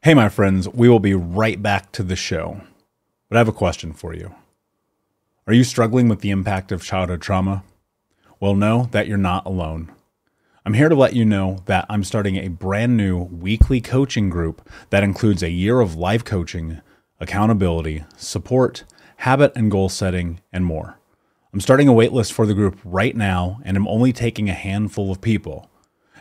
Hey, my friends, we will be right back to the show. But I have a question for you. Are you struggling with the impact of childhood trauma? Well, know that you're not alone. I'm here to let you know that I'm starting a brand new weekly coaching group that includes a year of live coaching, accountability, support, habit and goal setting, and more. I'm starting a waitlist for the group right now, and I'm only taking a handful of people.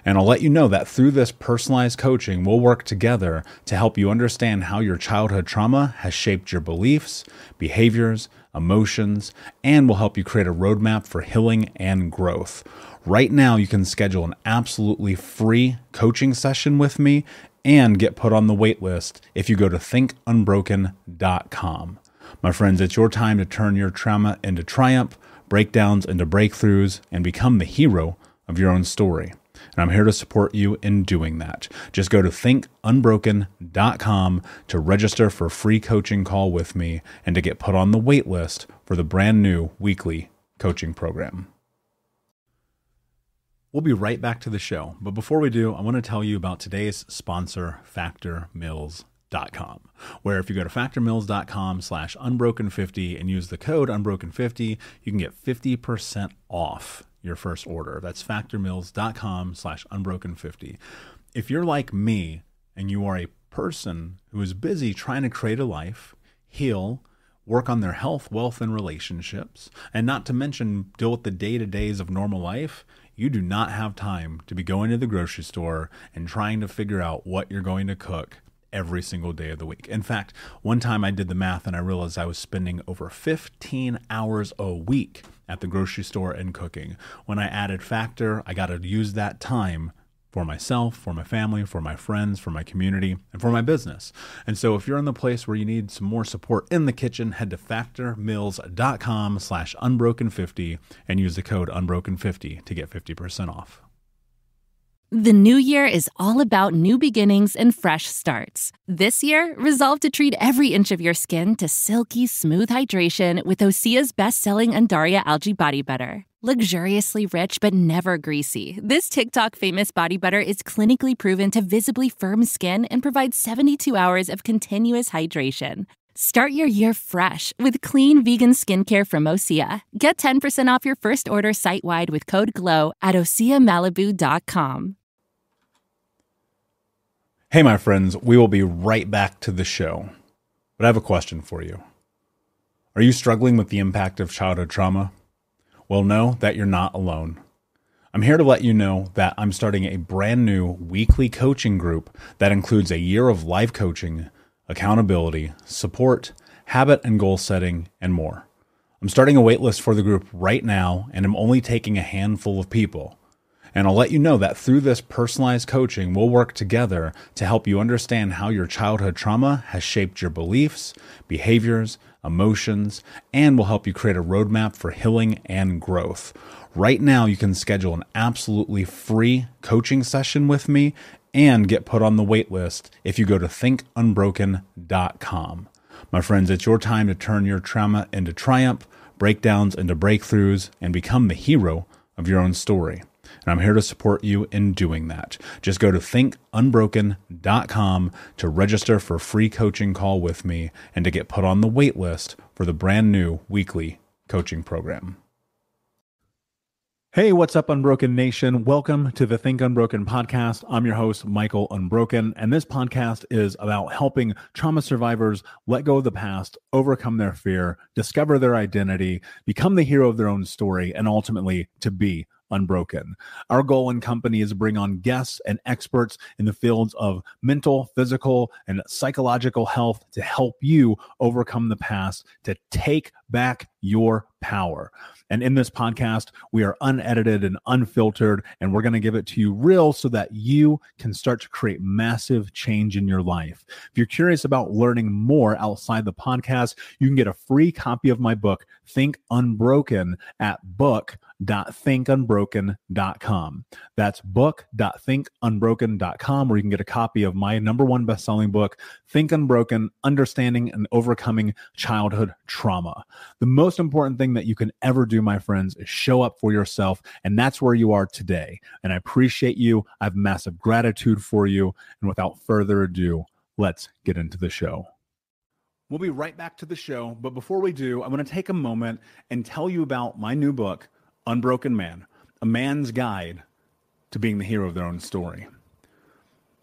And I'll let you know that through this personalized coaching, we'll work together to help you understand how your childhood trauma has shaped your beliefs, behaviors, emotions, and will help you create a roadmap for healing and growth. Right now, you can schedule an absolutely free coaching session with me and get put on the wait list if you go to thinkunbroken.com. My friends, it's your time to turn your trauma into triumph, breakdowns into breakthroughs, and become the hero of your own story. And I'm here to support you in doing that. Just go to thinkunbroken.com to register for a free coaching call with me and to get put on the wait list for the brand new weekly coaching program. We'll be right back to the show. But before we do, I want to tell you about today's sponsor, factormeals.com, where if you go to factormeals.com/unbroken50 and use the code unbroken50, you can get 50% off your first order. That's factormeals.com/unbroken50. If you're like me and you are a person who is busy trying to create a life, heal, work on their health, wealth, and relationships, and not to mention deal with the day-to-days of normal life, you do not have time to be going to the grocery store and trying to figure out what you're going to cook every single day of the week. In fact, one time I did the math and I realized I was spending over 15 hours a week at the grocery store and cooking. When I added Factor, I got to use that time for myself, for my family, for my friends, for my community, and for my business. And so if you're in the place where you need some more support in the kitchen, head to factormeals.com/unbroken50 and use the code unbroken50 to get 50% off. The new year is all about new beginnings and fresh starts. This year, resolve to treat every inch of your skin to silky, smooth hydration with Osea's best-selling Undaria Algae Body Butter. Luxuriously rich but never greasy, this TikTok-famous body butter is clinically proven to visibly firm skin and provide 72 hours of continuous hydration. Start your year fresh with clean vegan skincare from Osea. Get 10% off your first order site-wide with code GLOW at OseaMalibu.com. Hey, my friends, we will be right back to the show. But I have a question for you. Are you struggling with the impact of childhood trauma? Well, know that you're not alone. I'm here to let you know that I'm starting a brand new weekly coaching group that includes a year of live coaching, accountability, support, habit and goal setting, and more. I'm starting a waitlist for the group right now, and I'm only taking a handful of people. And I'll let you know that through this personalized coaching, we'll work together to help you understand how your childhood trauma has shaped your beliefs, behaviors, emotions, and will help you create a roadmap for healing and growth. Right now, you can schedule an absolutely free coaching session with me and get put on the wait list if you go to thinkunbroken.com. My friends, it's your time to turn your trauma into triumph, breakdowns into breakthroughs, and become the hero of your own story. And I'm here to support you in doing that. Just go to thinkunbroken.com to register for a free coaching call with me and to get put on the wait list for the brand new weekly coaching program. Hey, what's up, Unbroken Nation? Welcome to the Think Unbroken podcast. I'm your host, Michael Unbroken, and this podcast is about helping trauma survivors let go of the past, overcome their fear, discover their identity, become the hero of their own story, and ultimately to be unbroken. Our goal in company is to bring on guests and experts in the fields of mental, physical, and psychological health to help you overcome the past, to take back your power. And in this podcast, we are unedited and unfiltered, and we're going to give it to you real so that you can start to create massive change in your life. If you're curious about learning more outside the podcast, you can get a free copy of my book, Think Unbroken, at book.thinkunbroken.com. That's book.thinkunbroken.com, where you can get a copy of my #1 best-selling book, Think Unbroken, Understanding and Overcoming Childhood Trauma. The most important thing that you can ever do, my friends, is show up for yourself, and that's where you are today. And I appreciate you. I have massive gratitude for you. And without further ado, let's get into the show. We'll be right back to the show, but before we do, I'm going to take a moment and tell you about my new book, Unbroken Man, A Man's Guide to Being the Hero of Their Own Story.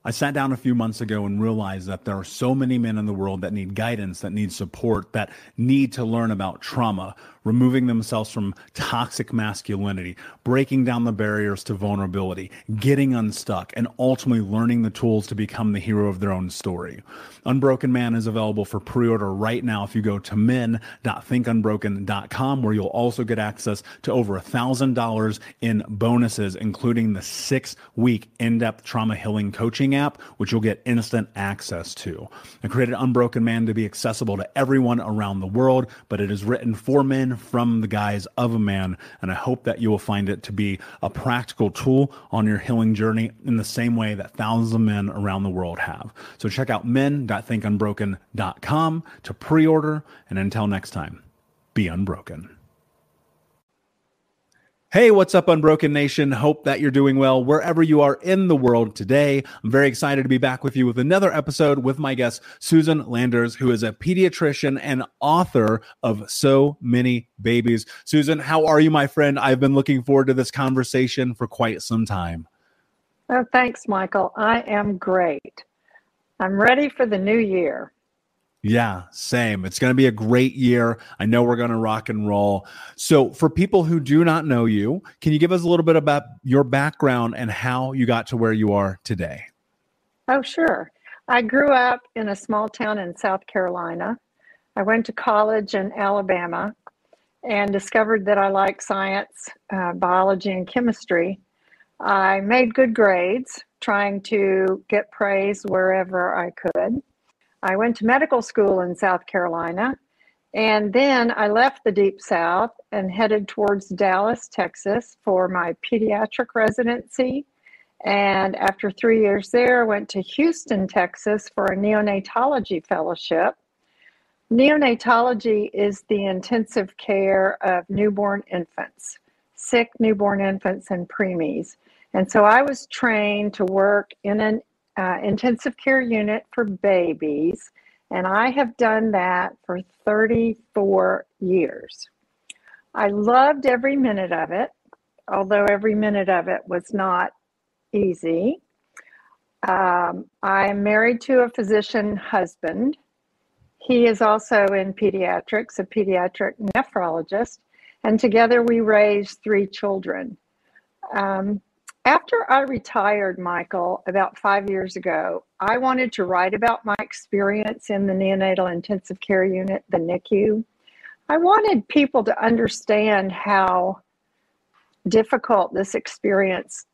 I sat down a few months ago and realized that there are so many men in the world that need guidance, that need support, that need to learn about trauma, removing themselves from toxic masculinity, breaking down the barriers to vulnerability, getting unstuck, and ultimately learning the tools to become the hero of their own story. Unbroken Man is available for pre-order right now if you go to men.thinkunbroken.com, where you'll also get access to over $1,000 in bonuses, including the 6-week in-depth trauma healing coaching app, which you'll get instant access to. I created Unbroken Man to be accessible to everyone around the world, but it is written for men from the guise of a man, and I hope that you will find it to be a practical tool on your healing journey in the same way that thousands of men around the world have. So check out men.thinkunbroken.com to pre-order, and until next time, be unbroken. Hey, what's up, Unbroken Nation? Hope that you're doing well wherever you are in the world today. I'm very excited to be back with you with another episode with my guest, Susan Landers, who is a pediatrician and author of So Many Babies. Susan, how are you, my friend? I've been looking forward to this conversation for quite some time. Oh, thanks, Michael. I am great. I'm ready for the new year. Yeah, same. It's going to be a great year. I know we're going to rock and roll. So for people who do not know you, can you give us a little bit about your background and how you got to where you are today? Oh, sure. I grew up in a small town in South Carolina. I went to college in Alabama and discovered that I like science, biology, and chemistry. I made good grades, trying to get praise wherever I could. I went to medical school in South Carolina, and then I left the Deep South and headed towards Dallas, Texas for my pediatric residency. And after 3 years there, I went to Houston, Texas for a neonatology fellowship. Neonatology is the intensive care of newborn infants, sick newborn infants and preemies. And so I was trained to work in an intensive care unit for babies, and I have done that for 34 years. I loved every minute of it, although every minute of it was not easy. I am married to a physician husband. He is also in pediatrics, a pediatric nephrologist, and together we raised 3 children. After I retired, Michael, about 5 years ago, I wanted to write about my experience in the neonatal intensive care unit, the NICU. I wanted people to understand how difficult this experience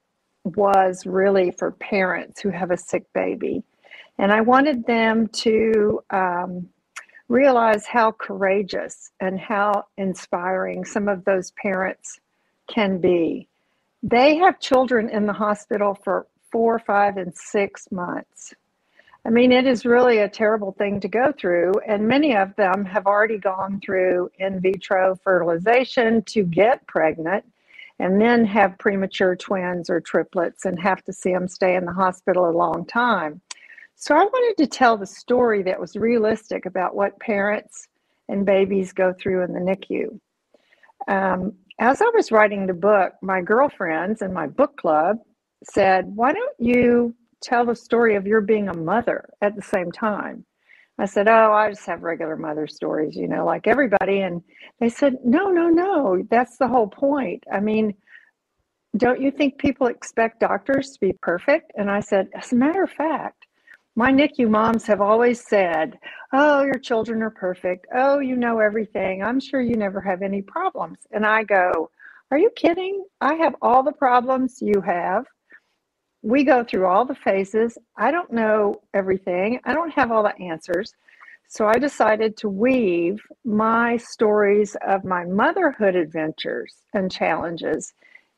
was really for parents who have a sick baby. And I wanted them to realize how courageous and how inspiring some of those parents can be. They have children in the hospital for 4, 5, and 6 months. I mean, it is really a terrible thing to go through, and many of them have already gone through in vitro fertilization to get pregnant and then have premature twins or triplets and have to see them stay in the hospital a long time. So I wanted to tell the story that was realistic about what parents and babies go through in the NICU. As I was writing the book, my girlfriends in my book club said, why don't you tell the story of your being a mother at the same time? I said, oh, I just have regular mother stories, you know, like everybody. And they said, no, that's the whole point. I mean, don't you think people expect doctors to be perfect? And I said, as a matter of fact, my NICU moms have always said, oh, your children are perfect. Oh, you know everything. I'm sure you never have any problems. And I go, are you kidding? I have all the problems you have. We go through all the phases. I don't know everything. I don't have all the answers. So I decided to weave my stories of my motherhood adventures and challenges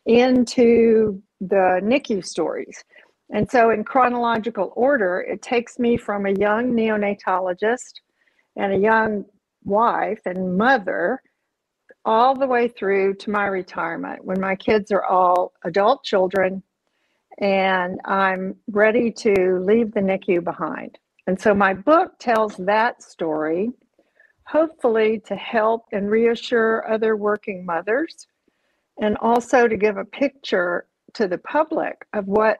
into the NICU stories. And so in chronological order, it takes me from a young neonatologist and a young wife and mother all the way through to my retirement when my kids are all adult children and I'm ready to leave the NICU behind. And so my book tells that story, hopefully to help and reassure other working mothers, and also to give a picture to the public of what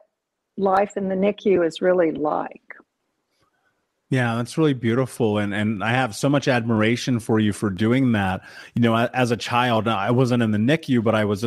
life in the NICU is really like. Yeah, that's really beautiful. And I have so much admiration for you for doing that. You know, as a child, I wasn't in the NICU, but I was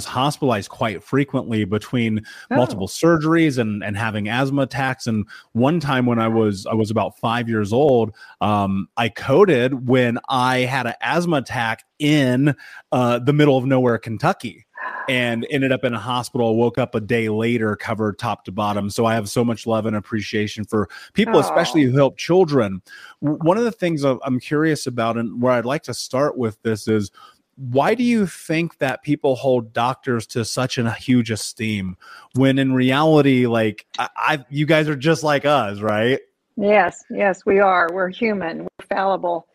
hospitalized quite frequently between multiple surgeries and having asthma attacks. And one time when I was about 5 years old, I coded when I had an asthma attack in the middle of nowhere, Kentucky. And ended up in a hospital, woke up a day later, covered top to bottom. So I have so much love and appreciation for people, especially who help children. One of the things I'm curious about, and where I'd like to start with this, is why do you think that people hold doctors to such a huge esteem when in reality, like you guys are just like us, right? Yes, we are. We're human. We're fallible.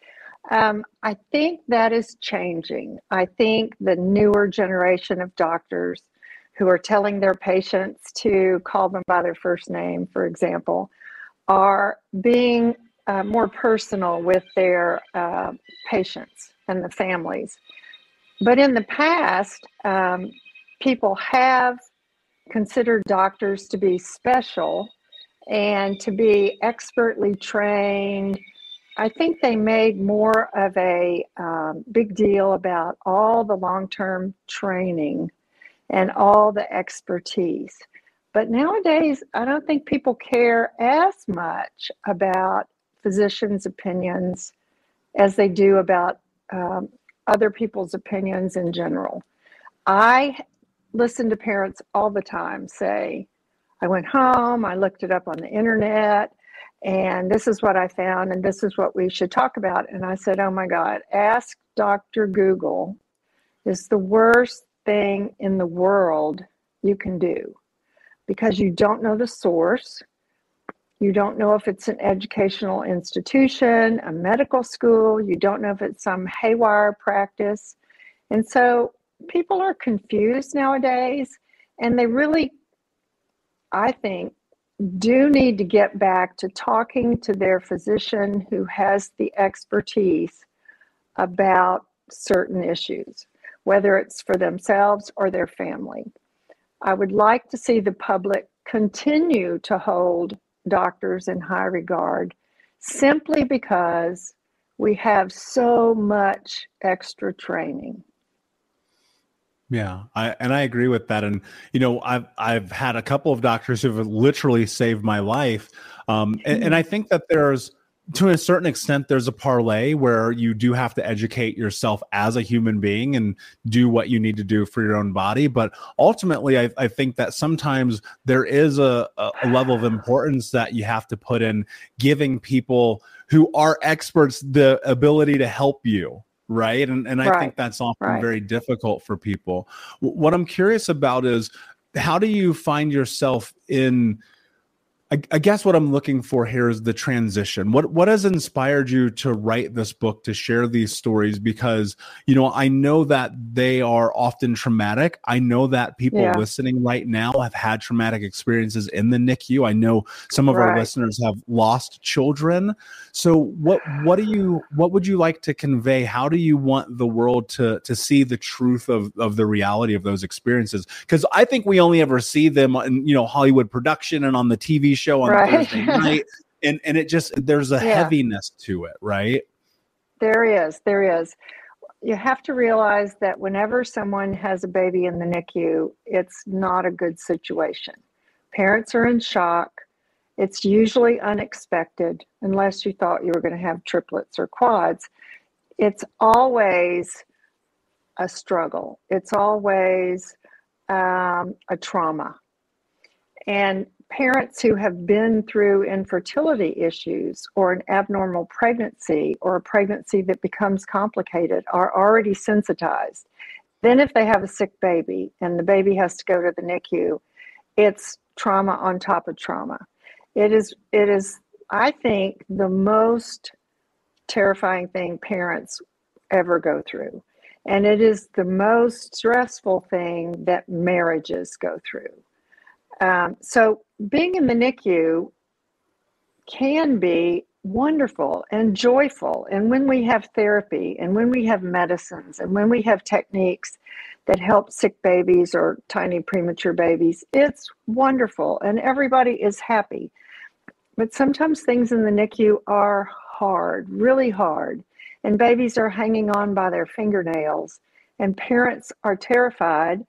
I think that is changing. I think the newer generation of doctors who are telling their patients to call them by their first name, for example, are being more personal with their patients and the families. But in the past, people have considered doctors to be special and to be expertly trained. I think they made more of a big deal about all the long-term training and all the expertise. But nowadays, I don't think people care as much about physicians' opinions as they do about other people's opinions in general. I listen to parents all the time say, I went home, I looked it up on the internet, and this is what I found, and this is what we should talk about. And I said, oh my God, ask Dr. Google is the worst thing in the world you can do, because you don't know the source. You don't know if it's an educational institution, a medical school. You don't know if it's some haywire practice. And so people are confused nowadays, and they really, I think, do need to get back to talking to their physician who has the expertise about certain issues, whether it's for themselves or their family. I would like to see the public continue to hold doctors in high regard simply because we have so much extra training. Yeah, I agree with that. And, you know, I've had a couple of doctors who have literally saved my life. And I think that to a certain extent, there's a parlay where you do have to educate yourself as a human being and do what you need to do for your own body. But ultimately, I think that sometimes there is a level of importance that you have to put in giving people who are experts the ability to help you. Right. And I think that's often very difficult for people. What I'm curious about is, how do you find yourself in, I guess what I'm looking for here is the transition. What has inspired you to write this book, to share these stories? Because, you know, I know that they are often traumatic. I know that people listening right now have had traumatic experiences in the NICU. I know some of our listeners have lost children. So what would you like to convey? How do you want the world to see the truth of the reality of those experiences? Because I think we only ever see them in, you know, Hollywood production and on the TV show on Thursday night, and it just, there's a heaviness to it, right? There is. You have to realize that whenever someone has a baby in the NICU, it's not a good situation. Parents are in shock. It's usually unexpected, unless you thought you were going to have triplets or quads. It's always a struggle. It's always a trauma. And parents who have been through infertility issues or an abnormal pregnancy or a pregnancy that becomes complicated are already sensitized. Then if they have a sick baby and the baby has to go to the NICU, it's trauma on top of trauma. It is, I think, the most terrifying thing parents ever go through. And it is the most stressful thing that marriages go through. So being in the NICU can be wonderful and joyful. And when we have therapy and when we have medicines and when we have techniques that help sick babies or tiny premature babies, it's wonderful and everybody is happy. But sometimes things in the NICU are hard, really hard, and babies are hanging on by their fingernails, and parents are terrified,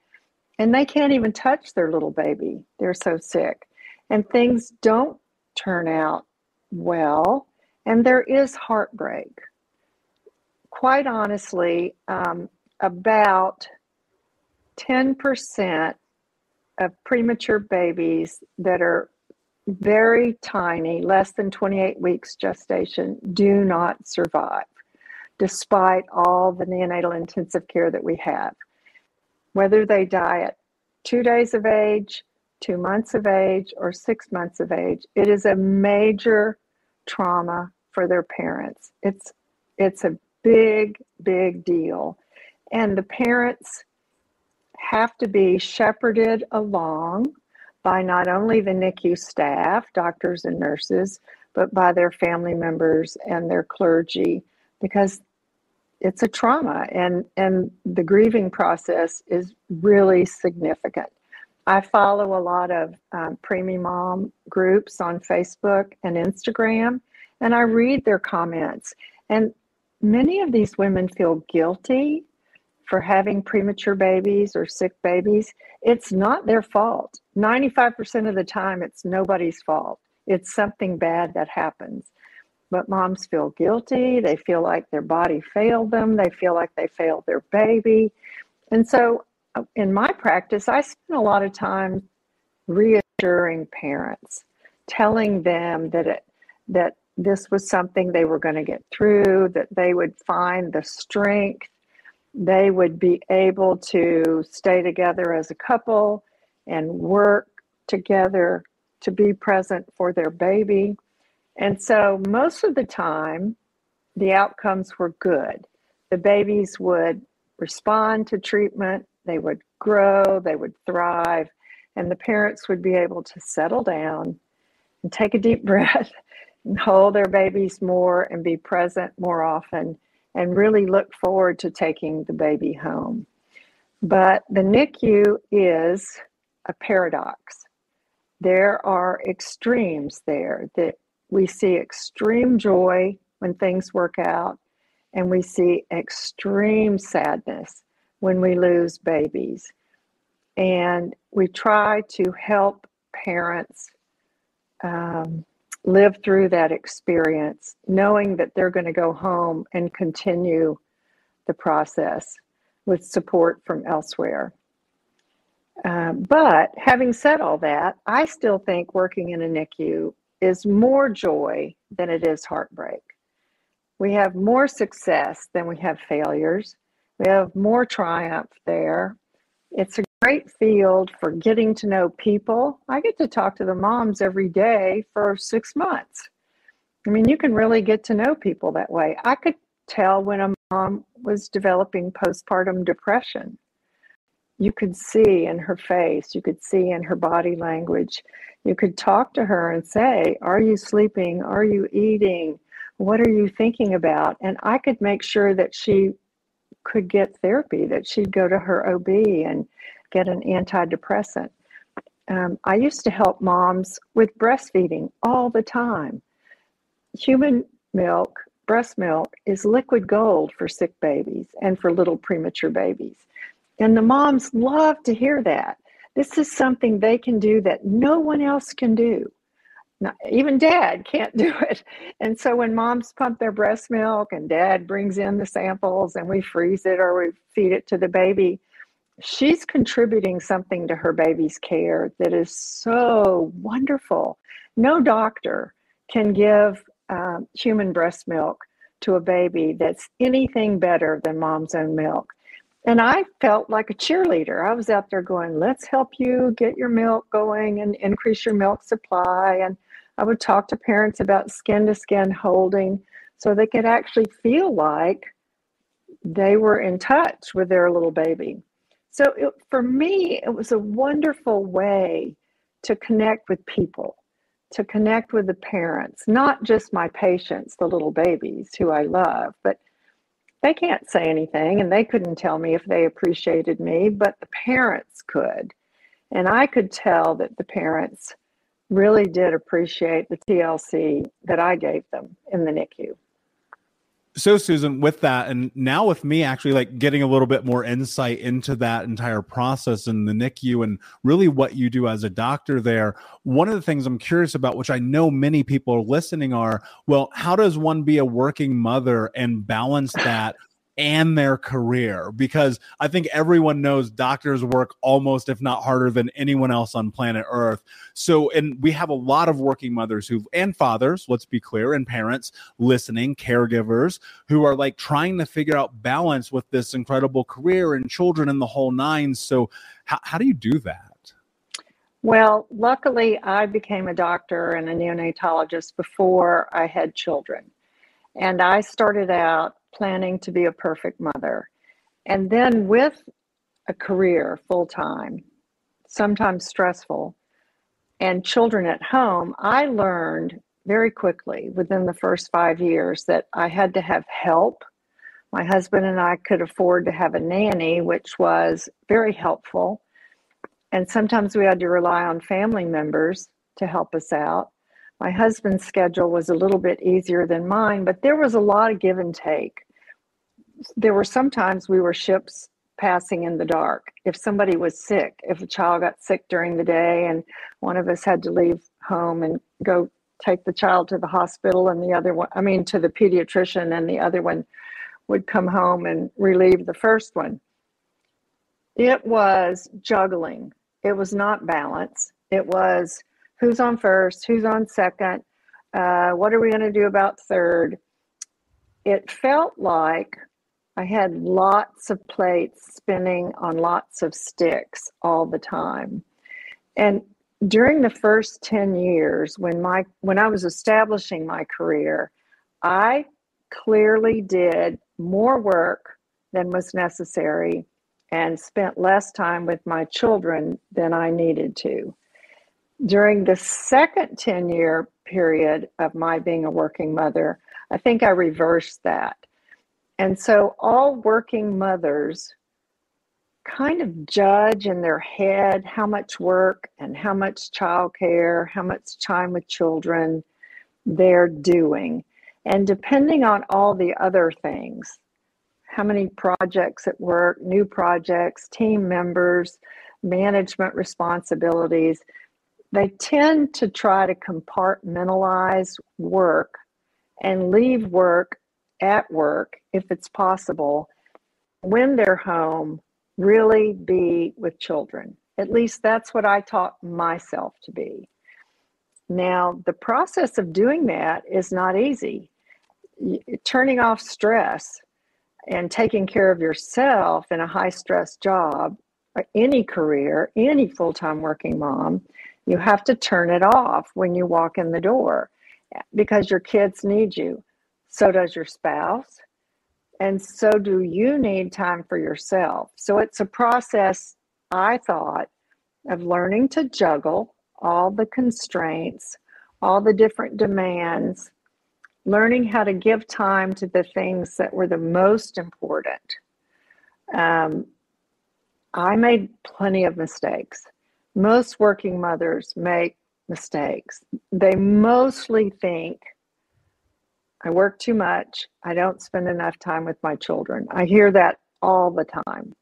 and they can't even touch their little baby. They're so sick, and things don't turn out well, and there is heartbreak. Quite honestly, about 10% of premature babies that are very tiny, less than 28 weeks gestation, do not survive, despite all the neonatal intensive care that we have. Whether they die at 2 days of age, 2 months of age, or 6 months of age, it is a major trauma for their parents. It's a big, big deal. And the parents have to be shepherded along by not only the NICU staff, doctors and nurses, but by their family members and their clergy, because it's a trauma, and the grieving process is really significant. I follow a lot of preemie mom groups on Facebook and Instagram, and I read their comments. And many of these women feel guilty for having premature babies or sick babies. It's not their fault. 95% of the time, it's nobody's fault. It's something bad that happens. But moms feel guilty. They feel like their body failed them. They feel like they failed their baby. And so in my practice, I spend a lot of time reassuring parents, telling them that this was something they were going to get through, that they would find the strength, they would be able to stay together as a couple and work together to be present for their baby. And so most of the time, the outcomes were good. The babies would respond to treatment, they would grow, they would thrive, and the parents would be able to settle down and take a deep breath and hold their babies more and be present more often and really look forward to taking the baby home. But the NICU is a paradox. There are extremes there, that we see extreme joy when things work out, and we see extreme sadness when we lose babies. And we try to help parents live through that experience, knowing that they're going to go home and continue the process with support from elsewhere. But having said all that, I still think working in a NICU is more joy than it is heartbreak. We have more success than we have failures. We have more triumph there. It's a great field for getting to know people. I get to talk to the moms every day for 6 months. I mean, you can really get to know people that way. I could tell when a mom was developing postpartum depression. You could see in her face, you could see in her body language. You could talk to her and say, are you sleeping? Are you eating? What are you thinking about? And I could make sure that she could get therapy, that she'd go to her OB and get an antidepressant. I used to help moms with breastfeeding all the time. Human milk, breast milk, is liquid gold for sick babies and for little premature babies. And the moms love to hear that. This is something they can do that no one else can do. Not, even dad can't do it. And so when moms pump their breast milk and dad brings in the samples and we freeze it or we feed it to the baby, she's contributing something to her baby's care that is so wonderful. No doctor can give human breast milk to a baby that's anything better than mom's own milk. And I felt like a cheerleader. I was out there going, let's help you get your milk going and increase your milk supply. And I would talk to parents about skin-to-skin holding so they could actually feel like they were in touch with their little baby. So for me, it was a wonderful way to connect with people, to connect with the parents, not just my patients, the little babies who I love, but they can't say anything and they couldn't tell me if they appreciated me, but the parents could. And I could tell that the parents really did appreciate the TLC that I gave them in the NICU. So Susan, with that, and now with me actually like getting a little bit more insight into that entire process in the NICU and really what you do as a doctor there, one of the things I'm curious about, which I know many people listening are, well, how does one be a working mother and balance that and their career? Because I think everyone knows doctors work almost, if not harder than anyone else on planet Earth. So, and we have a lot of working mothers and fathers, let's be clear, and parents listening, caregivers who are like trying to figure out balance with this incredible career and children and the whole nine. So how do you do that? Well, luckily I became a doctor and a neonatologist before I had children. And I started out planning to be a perfect mother. And then with a career full-time, sometimes stressful, and children at home, I learned very quickly within the first 5 years that I had to have help. My husband and I could afford to have a nanny, which was very helpful. And sometimes we had to rely on family members to help us out. My husband's schedule was a little bit easier than mine, but there was a lot of give and take. There were sometimes we were ships passing in the dark. If somebody was sick, if a child got sick during the day and one of us had to leave home and go take the child to the hospital and the other one, to the pediatrician, and the other one would come home and relieve the first one. It was juggling. It was not balance. It was who's on first, who's on second, what are we going to do about third? It felt like I had lots of plates spinning on lots of sticks all the time. And during the first 10 years, when I was establishing my career, I clearly did more work than was necessary and spent less time with my children than I needed to. During the second 10-year period of my being a working mother, I think I reversed that. And so all working mothers kind of judge in their head how much work and how much childcare, how much time with children they're doing. And depending on all the other things, how many projects at work, new projects, team members, management responsibilities, they tend to try to compartmentalize work and leave work at work if it's possible. When they're home, really be with children. At least that's what I taught myself to be. Now, the process of doing that is not easy. Turning off stress and taking care of yourself in a high-stress job, any career, any full-time working mom, you have to turn it off when you walk in the door because your kids need you. So does your spouse. And so do you need time for yourself. So it's a process, I thought, of learning to juggle all the constraints, all the different demands, learning how to give time to the things that were the most important. I made plenty of mistakes. Most working mothers make mistakes. They mostly think, I work too much. I don't spend enough time with my children. I hear that all the time.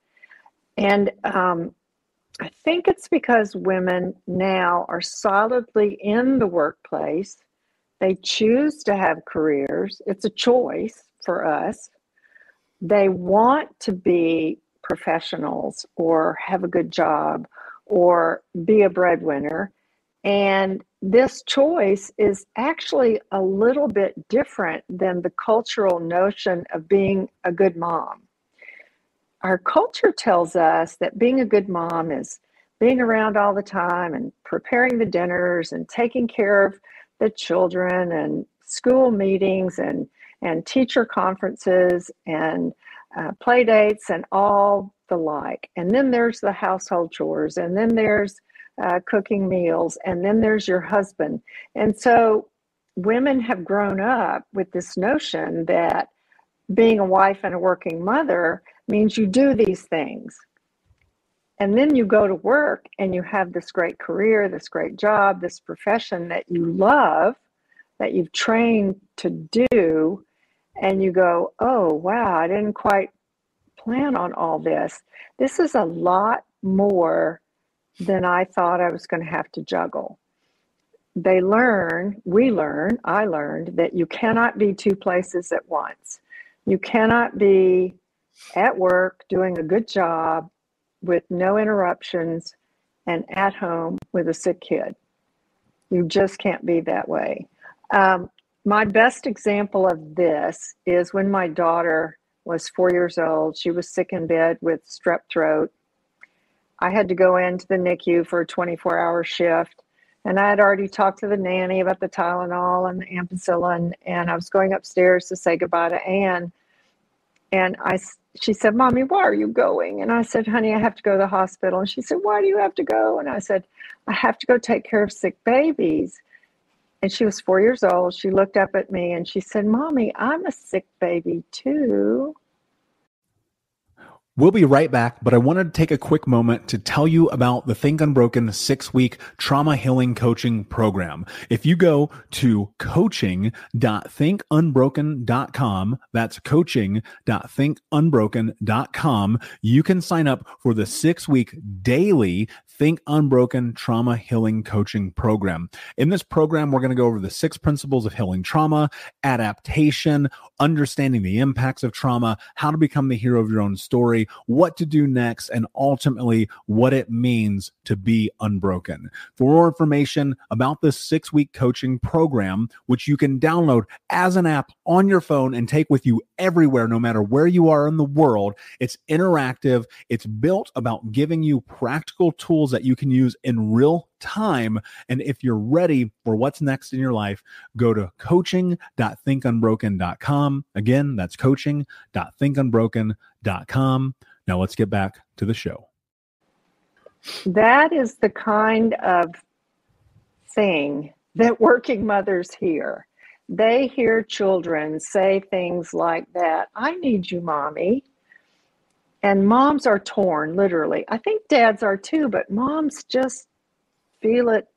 And I think it's because women now are solidly in the workplace. They choose to have careers. It's a choice for us. They want to be professionals or have a good job or be a breadwinner. And this choice is actually a little bit different than the cultural notion of being a good mom. Our culture tells us that being a good mom is being around all the time and preparing the dinners and taking care of the children and school meetings and teacher conferences and play dates and all the like. And then there's the household chores, and then there's cooking meals, and then there's your husband. And so women have grown up with this notion that being a wife and a working mother means you do these things. And then you go to work and you have this great career, this great job, this profession that you love, that you've trained to do. And you go, oh, wow, I didn't quite plan on all this. This is a lot more than I thought I was going to have to juggle. I learned that you cannot be two places at once. You cannot be at work doing a good job with no interruptions and at home with a sick kid. You just can't be that way. My best example of this is when my daughter was 4 years old. She was sick in bed with strep throat. I had to go into the NICU for a 24-hour shift. And I had already talked to the nanny about the Tylenol and the ampicillin. And I was going upstairs to say goodbye to Anne. And she said, Mommy, why are you going? And I said, honey, I have to go to the hospital. And she said, why do you have to go? And I said, I have to go take care of sick babies. And she was 4 years old. She looked up at me and she said, Mommy, I'm a sick baby too. We'll be right back, but I wanted to take a quick moment to tell you about the Think Unbroken 6-week trauma healing coaching program. If you go to coaching.thinkunbroken.com, that's coaching.thinkunbroken.com, you can sign up for the 6-week daily Think Unbroken trauma healing coaching program. In this program, we're going to go over the 6 principles of healing trauma, adaptation, understanding the impacts of trauma, how to become the hero of your own story, what to do next, and ultimately what it means to be unbroken. For more information about this 6-week coaching program, which you can download as an app on your phone and take with you everywhere, no matter where you are in the world, it's interactive. It's built about giving you practical tools that you can use in real time. And if you're ready for what's next in your life, go to coaching.thinkunbroken.com. Again, that's coaching.thinkunbroken.com. Now let's get back to the show. That is the kind of thing that working mothers hear. They hear children say things like that. I need you, Mommy. And moms are torn, literally. I think dads are too, but moms just feel it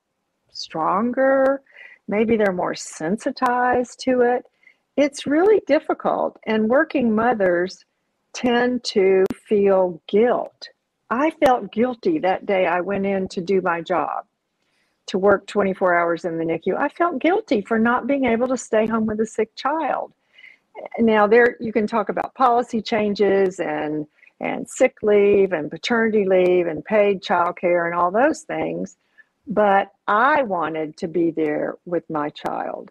stronger. Maybe they're more sensitized to it. It's really difficult. And working mothers tend to feel guilt. I felt guilty that day I went in to do my job, to work 24 hours in the NICU. I felt guilty for not being able to stay home with a sick child. Now, there you can talk about policy changes and sick leave and paternity leave and paid childcare and all those things, but I wanted to be there with my child.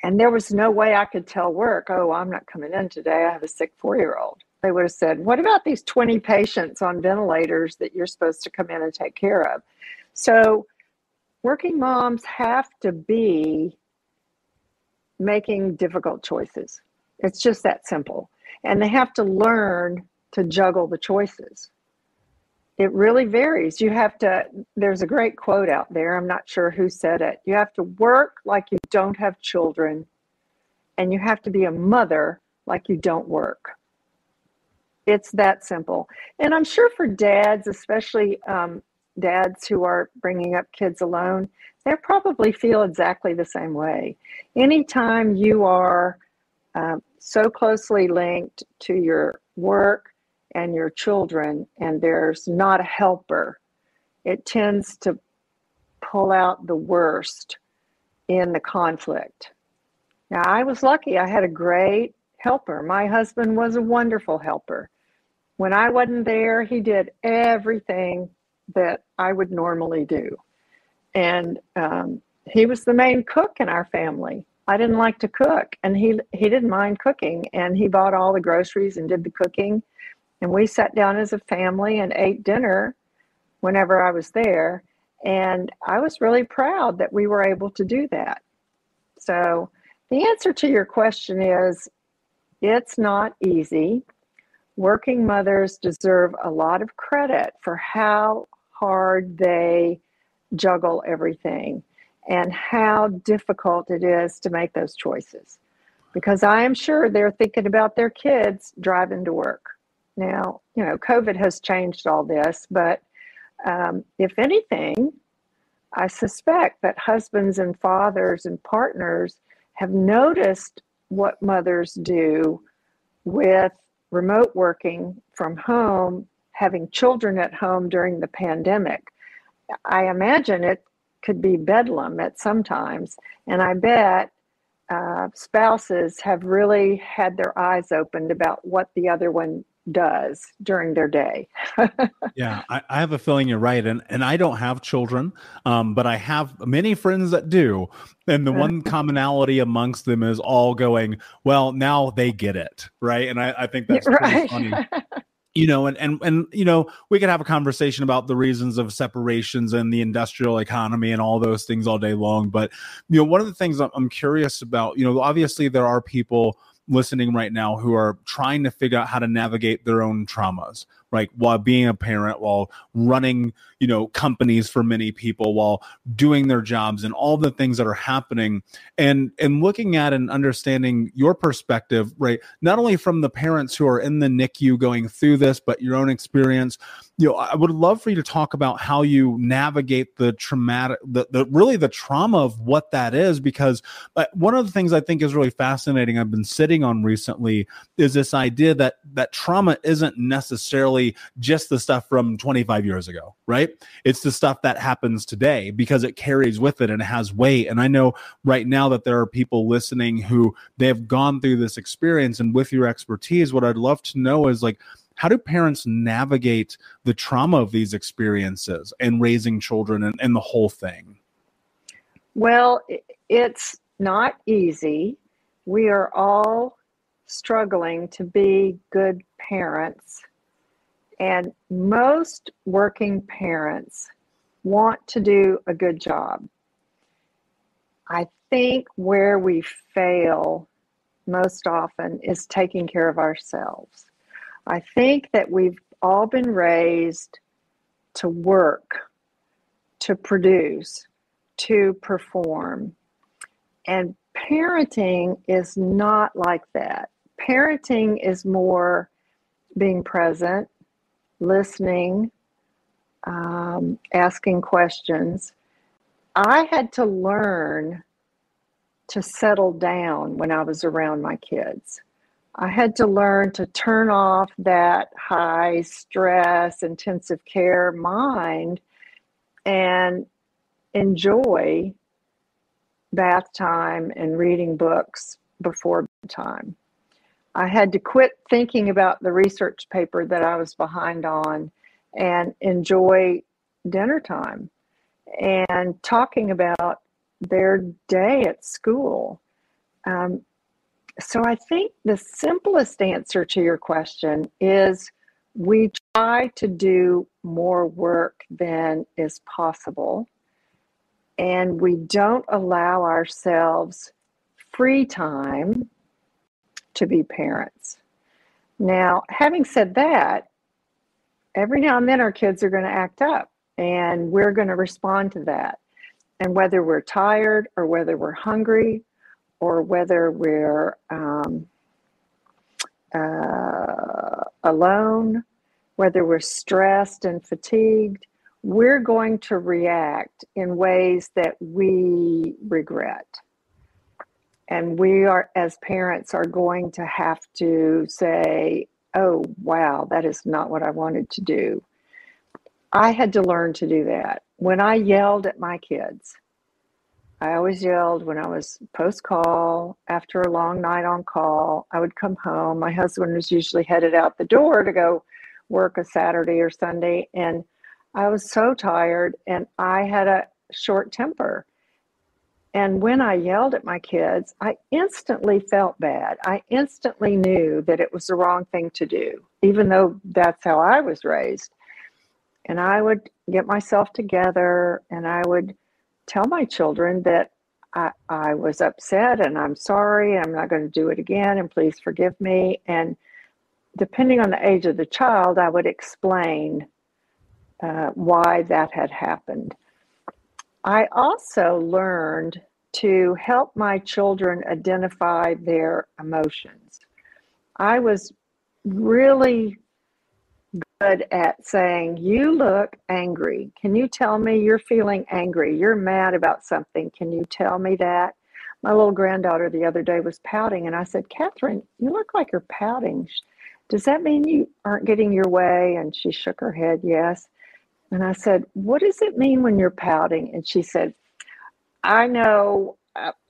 And there was no way I could tell work, oh, I'm not coming in today. I have a sick 4-year-old. They would have said, what about these 20 patients on ventilators that you're supposed to come in and take care of? So working moms have to be making difficult choices. It's just that simple. And they have to learn to juggle the choices. It really varies. There's a great quote out there. I'm not sure who said it. You have to work like you don't have children, and you have to be a mother like you don't work. It's that simple. And I'm sure for dads, especially dads who are bringing up kids alone, they probably feel exactly the same way. Anytime you are so closely linked to your work and your children, and there's not a helper, it tends to pull out the worst in the conflict. Now, I was lucky. I had a great helper. My husband was a wonderful helper. When I wasn't there, he did everything that I would normally do. And he was the main cook in our family. I didn't like to cook, and he didn't mind cooking, and he bought all the groceries and did the cooking. And we sat down as a family and ate dinner whenever I was there. And I was really proud that we were able to do that. So the answer to your question is, it's not easy. Working mothers deserve a lot of credit for how hard they juggle everything and how difficult it is to make those choices. Because I am sure they're thinking about their kids driving to work. Now, COVID has changed all this, but if anything, I suspect that husbands and fathers and partners have noticed what mothers do with remote working from home, having children at home during the pandemic. I imagine it could be bedlam at some times, and I bet spouses have really had their eyes opened about what the other one does during their day. Yeah, I have a feeling you're right. And I don't have children, but I have many friends that do. And the one commonality amongst them is all going, well, now they get it. Right. And I think that's pretty funny. And we could have a conversation about the reasons of separations and the industrial economy and all those things all day long. But, one of the things I'm curious about, obviously there are people listening right now who are trying to figure out how to navigate their own traumas, right? While being a parent, while running, companies for many people, while doing their jobs and all the things that are happening, and looking at and understanding your perspective, right? Not only from the parents who are in the NICU going through this, but your own experience. I would love for you to talk about how you navigate the traumatic, the trauma of what that is, because one of the things I think is really fascinating I've been sitting on recently is this idea that trauma isn't necessarily just the stuff from 25 years ago, right? It's the stuff that happens today because it carries with it and it has weight. And I know right now that there are people listening who they have gone through this experience, and with your expertise, what I'd love to know is how do parents navigate the trauma of these experiences and raising children and the whole thing? Well, it's not easy. We are all struggling to be good parents. And most working parents want to do a good job. I think where we fail most often is taking care of ourselves. I think that we've all been raised to work, to produce, to perform. And parenting is not like that. Parenting is more being present, listening, asking questions. I had to learn to settle down when I was around my kids. I had to learn to turn off that high stress, intensive care mind and enjoy bath time and reading books before bedtime. I had to quit thinking about the research paper that I was behind on and enjoy dinner time and talking about their day at school. So I think the simplest answer to your question is we try to do more work than is possible, and we don't allow ourselves free time to be parents. Now, having said that, every now and then our kids are going to act up, and we're going to respond to that. And whether we're tired or whether we're hungry or whether we're alone, whether we're stressed and fatigued, we're going to react in ways that we regret. And we are, as parents, are going to have to say, oh, wow, that is not what I wanted to do. I had to learn to do that. When I yelled at my kids, I always yelled when I was post-call, after a long night on call. I would come home. My husband was usually headed out the door to go work a Saturday or Sunday, and I was so tired, and I had a short temper. And when I yelled at my kids, I instantly felt bad. I instantly knew that it was the wrong thing to do, even though that's how I was raised. And I would get myself together and I would tell my children that I was upset and I'm sorry, I'm not going to do it again, and please forgive me. And depending on the age of the child, I would explain why that had happened. I also learned to help my children identify their emotions. I was really good at saying, you look angry. Can you tell me you're feeling angry? You're mad about something. Can you tell me that? My little granddaughter the other day was pouting, and I said, Catherine, you look like you're pouting. Does that mean you aren't getting your way? And she shook her head, yes. And I said, what does it mean when you're pouting? And she said, I know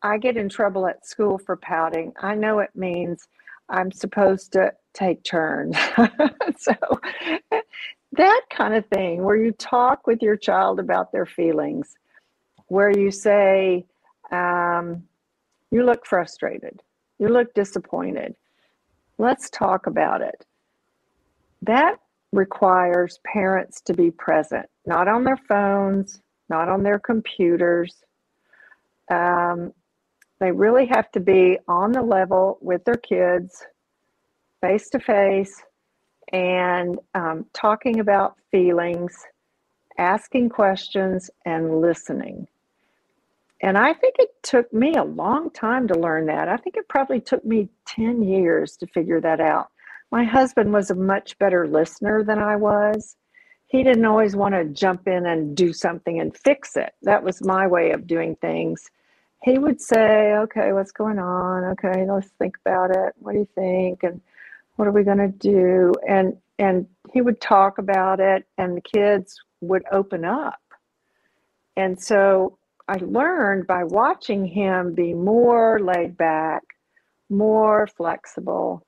I get in trouble at school for pouting. I know it means I'm supposed to take turns. So that kind of thing, where you talk with your child about their feelings, where you say, you look frustrated, you look disappointed. Let's talk about it. That requires parents to be present, not on their phones, not on their computers. They really have to be on the level with their kids, face to face, and talking about feelings, asking questions, and listening. And I think it took me a long time to learn that. I think it probably took me 10 years to figure that out. My husband was a much better listener than I was. He didn't always want to jump in and do something and fix it. That was my way of doing things. He would say, okay, what's going on? Okay, let's think about it. What do you think? And what are we going to do? And he would talk about it, and the kids would open up. And so I learned by watching him be more laid back, more flexible,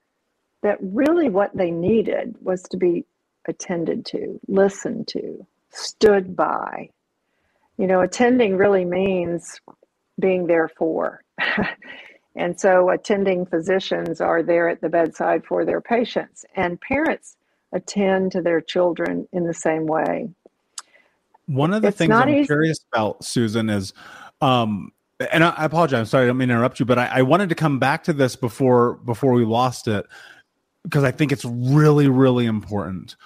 that really what they needed was to be attended to, listened to, stood by. You know, attending really means being there for. And so attending physicians are there at the bedside for their patients, and parents attend to their children in the same way. One of the things I'm curious about, Susan, is, and I apologize, I'm sorry, I don't mean to interrupt you, but I wanted to come back to this before we lost it, because I think it's really, really important.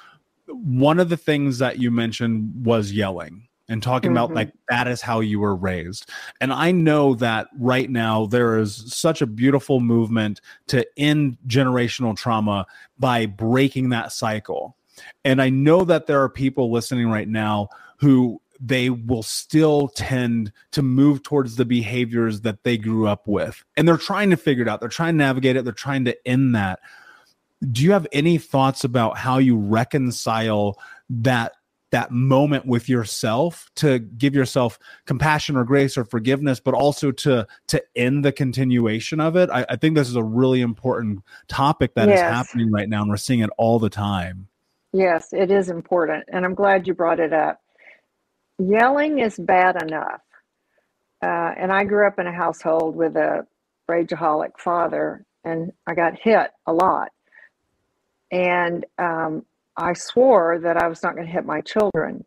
One of the things that you mentioned was yelling and talking about like that is how you were raised. And I know that right now there is such a beautiful movement to end generational trauma by breaking that cycle. And I know that there are people listening right now who they will still tend to move towards the behaviors that they grew up with. And they're trying to figure it out. They're trying to navigate it. They're trying to end that. Do you have any thoughts about how you reconcile that moment with yourself to give yourself compassion or grace or forgiveness, but also to end the continuation of it? I think this is a really important topic that is happening right now, and we're seeing it all the time. Yes, it is important. And I'm glad you brought it up. Yelling is bad enough. And I grew up in a household with a rageaholic father, and I got hit a lot. And I swore that I was not going to hit my children.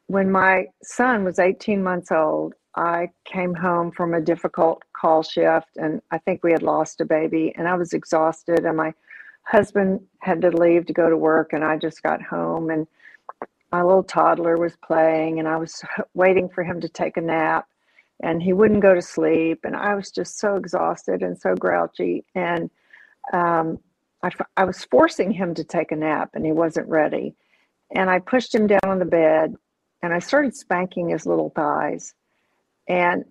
When my son was 18 months old, I came home from a difficult call shift, and I think we had lost a baby, and I was exhausted, and my husband had to leave to go to work, and I just got home, and my little toddler was playing, and I was waiting for him to take a nap, and he wouldn't go to sleep, and I was just so exhausted and so grouchy, and I was forcing him to take a nap, and he wasn't ready. And I pushed him down on the bed, and I started spanking his little thighs. And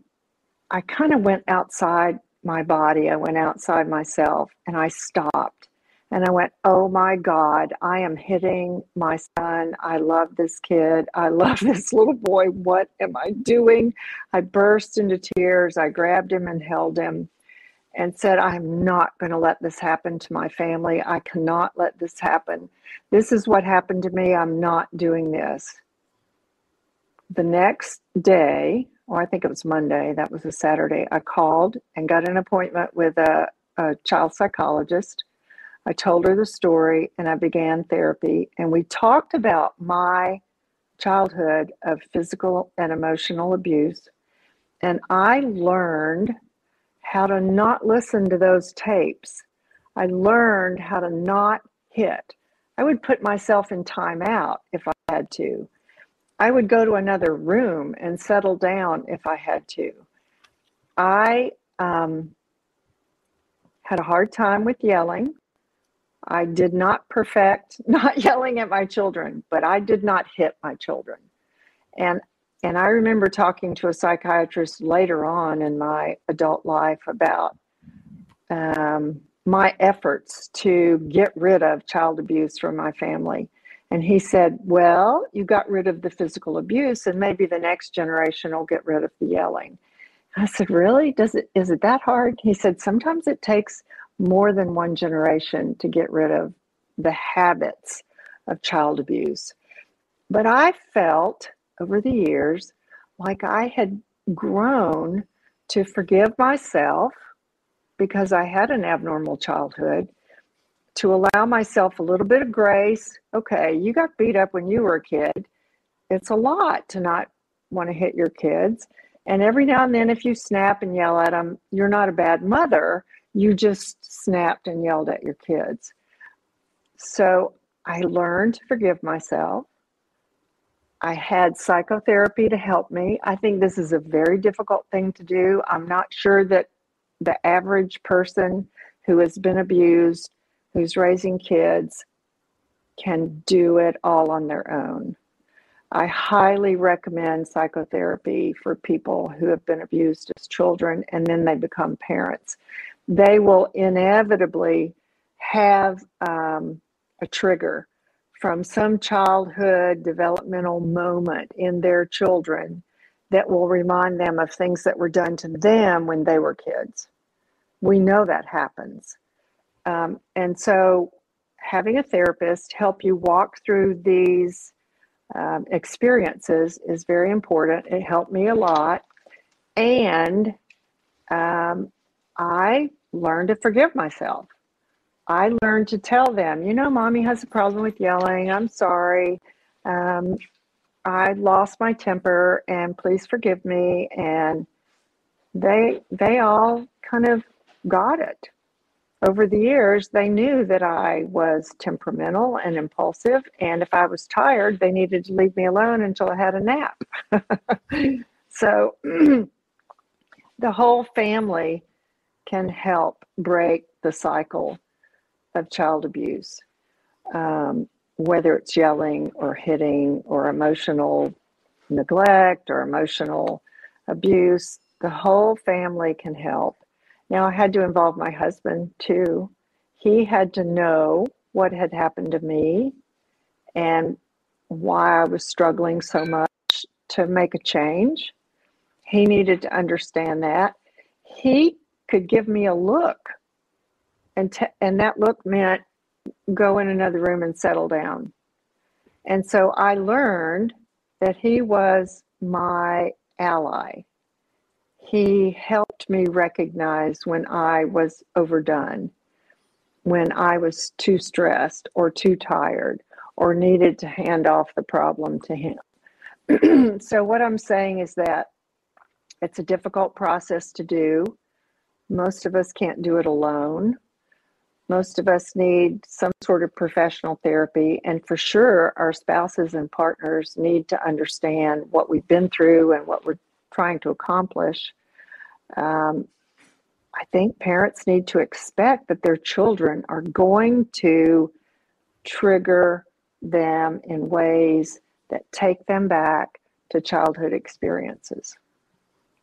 I kind of went outside my body. I went outside myself, and I stopped. And I went, oh my God, I am hitting my son. I love this kid. I love this little boy. What am I doing? I burst into tears. I grabbed him and held him and said, I'm not going to let this happen to my family. I cannot let this happen. This is what happened to me. I'm not doing this. The next day, or I think it was Monday, that was a Saturday, I called and got an appointment with a child psychologist. I told her the story, and I began therapy. And we talked about my childhood of physical and emotional abuse. And I learned how to not listen to those tapes. I learned how to not hit. I would put myself in timeout if I had to. I would go to another room and settle down if I had to. I had a hard time with yelling. I did not perfect not yelling at my children, but I did not hit my children. And I remember talking to a psychiatrist later on in my adult life about my efforts to get rid of child abuse from my family. And he said, well, you got rid of the physical abuse, and maybe the next generation will get rid of the yelling. I said, really? Is it that hard? He said, sometimes it takes more than one generation to get rid of the habits of child abuse. But I felt over the years like I had grown to forgive myself because I had an abnormal childhood, to allow myself a little bit of grace. Okay, you got beat up when you were a kid. It's a lot to not want to hit your kids. And every now and then, if you snap and yell at them, you're not a bad mother. You just snapped and yelled at your kids. So I learned to forgive myself. I had psychotherapy to help me. I think this is a very difficult thing to do. I'm not sure that the average person who has been abused, who's raising kids, can do it all on their own. I highly recommend psychotherapy for people who have been abused as children and then they become parents. They will inevitably have a trigger from some childhood developmental moment in their children that will remind them of things that were done to them when they were kids. We know that happens. And so having a therapist help you walk through these experiences is very important. It helped me a lot. And I learned to forgive myself. I learned to tell them, mommy has a problem with yelling. I'm sorry. I lost my temper and please forgive me. And they all kind of got it. Over the years, they knew that I was temperamental and impulsive, and if I was tired, they needed to leave me alone until I had a nap. So the whole family can help break the cycle of child abuse, whether it's yelling or hitting or emotional neglect or emotional abuse. The whole family can help. Now, I had to involve my husband, too. He had to know what had happened to me and why I was struggling so much to make a change. He needed to understand that. He could give me a look, and that look meant go in another room and settle down. And so I learned that he was my ally. He helped me recognize when I was overdone, when I was too stressed or too tired or needed to hand off the problem to him. So what I'm saying is that it's a difficult process to do. Most of us can't do it alone. Most of us need some sort of professional therapy, and for sure our spouses and partners need to understand what we've been through and what we're trying to accomplish. I think parents need to expect that their children are going to trigger them in ways that take them back to childhood experiences.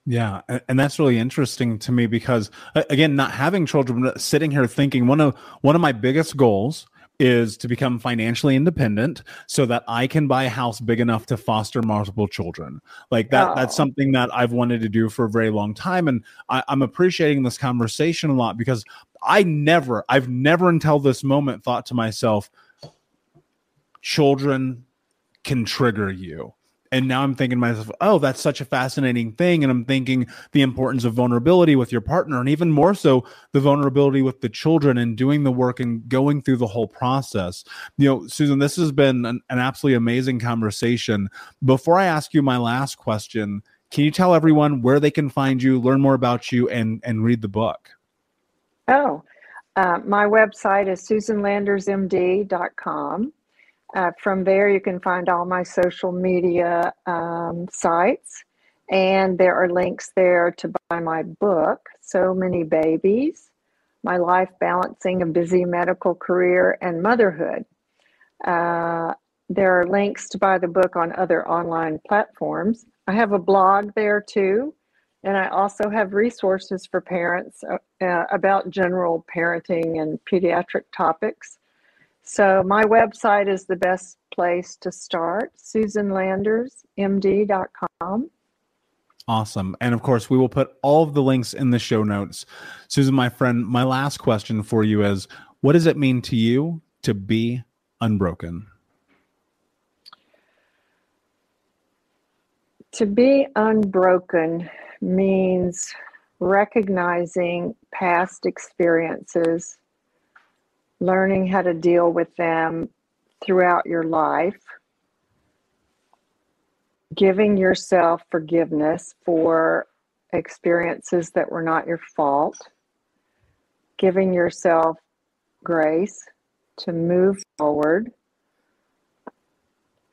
Yeah, and that's really interesting to me because, again, not having children, but sitting here thinking one of my biggest goals is to become financially independent so that I can buy a house big enough to foster multiple children. Like that, That's something that I've wanted to do for a very long time. And I'm appreciating this conversation a lot because I've never until this moment thought to myself, children can trigger you. And now I'm thinking to myself, oh, that's such a fascinating thing. And I'm thinking the importance of vulnerability with your partner, and even more so the vulnerability with the children and doing the work and going through the whole process. Susan, this has been an absolutely amazing conversation. Before I ask you my last question, can you tell everyone where they can find you, learn more about you, and read the book? Oh, My website is susanlandersmd.com. From there, you can find all my social media sites, and there are links there to buy my book, So Many Babies, My Life Balancing a Busy Medical Career and Motherhood. There are links to buy the book on other online platforms. I have a blog there too, and I also have resources for parents about general parenting and pediatric topics. So my website is the best place to start, susanlandersmd.com. Awesome. And of course, we will put all of the links in the show notes. Susan, my friend, my last question for you is, what does it mean to you to be unbroken? To be unbroken means recognizing past experiences, learning how to deal with them throughout your life, giving yourself forgiveness for experiences that were not your fault, giving yourself grace to move forward,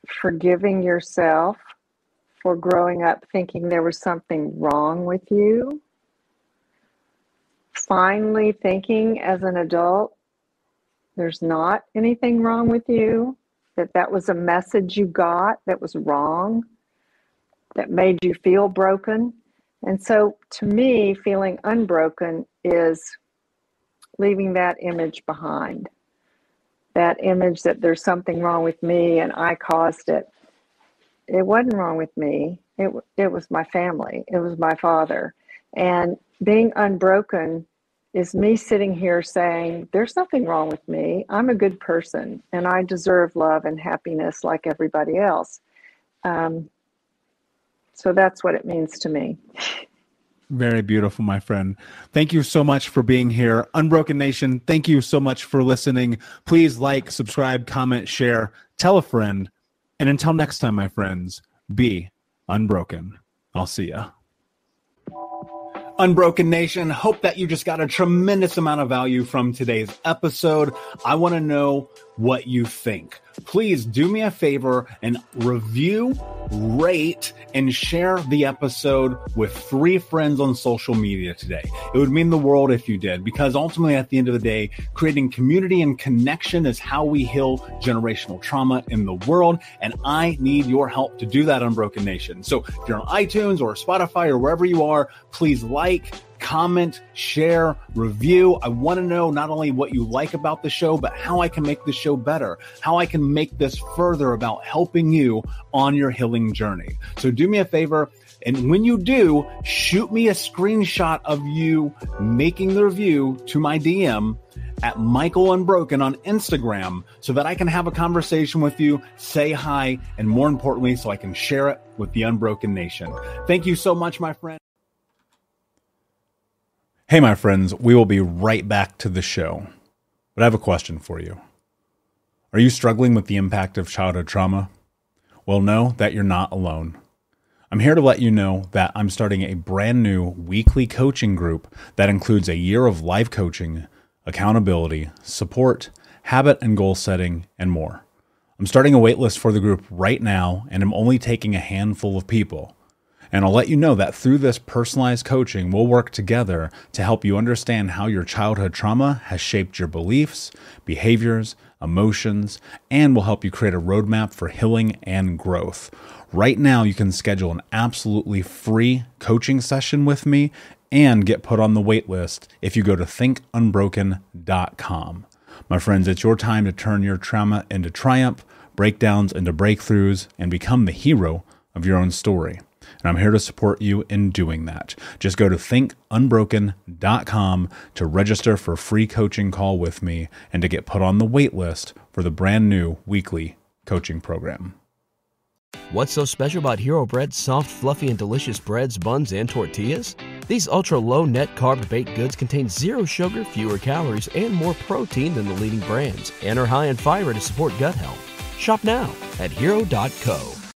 forgiving yourself for growing up thinking there was something wrong with you, finally thinking as an adult there's not anything wrong with you, that was a message you got that was wrong, that made you feel broken. And so to me, feeling unbroken is leaving that image behind, that image that there's something wrong with me and I caused it. It wasn't wrong with me. It was my family. It was my father. And being unbroken is me sitting here saying, there's nothing wrong with me. I'm a good person and I deserve love and happiness like everybody else. So that's what it means to me. Very beautiful, my friend. Thank you so much for being here. Unbroken Nation, thank you so much for listening. Please like, subscribe, comment, share, tell a friend. And until next time, my friends, be unbroken. I'll see ya. Unbroken Nation, hope that you just got a tremendous amount of value from today's episode. I want to know what you think. Please do me a favor and review, rate, and share the episode with 3 friends on social media today. It would mean the world if you did, because ultimately at the end of the day, creating community and connection is how we heal generational trauma in the world. And I need your help to do that, Unbroken Nation. So if you're on iTunes or Spotify or wherever you are, please like, comment, share, review. I want to know not only what you like about the show, but how I can make the show better, how I can make this further about helping you on your healing journey. So do me a favor. And when you do, shoot me a screenshot of you making the review to my DM at Michael Unbroken on Instagram so that I can have a conversation with you, say hi, and more importantly, so I can share it with the Unbroken Nation. Thank you so much, my friend. Hey, my friends, we will be right back to the show. But I have a question for you. Are you struggling with the impact of childhood trauma? Well, know that you're not alone. I'm here to let you know that I'm starting a brand new weekly coaching group that includes a year of live coaching, accountability, support, habit and goal setting, and more. I'm starting a waitlist for the group right now, and I'm only taking a handful of people. And I'll let you know that through this personalized coaching, we'll work together to help you understand how your childhood trauma has shaped your beliefs, behaviors, emotions, and will help you create a roadmap for healing and growth. Right now, you can schedule an absolutely free coaching session with me and get put on the wait list if you go to thinkunbroken.com. My friends, it's your time to turn your trauma into triumph, breakdowns into breakthroughs, and become the hero of your own story. And I'm here to support you in doing that. Just go to thinkunbroken.com to register for a free coaching call with me and to get put on the wait list for the brand new weekly coaching program. What's so special about Hero Bread's soft, fluffy, and delicious breads, buns, and tortillas? These ultra-low net-carb baked goods contain zero sugar, fewer calories, and more protein than the leading brands, and are high in fiber to support gut health. Shop now at hero.co.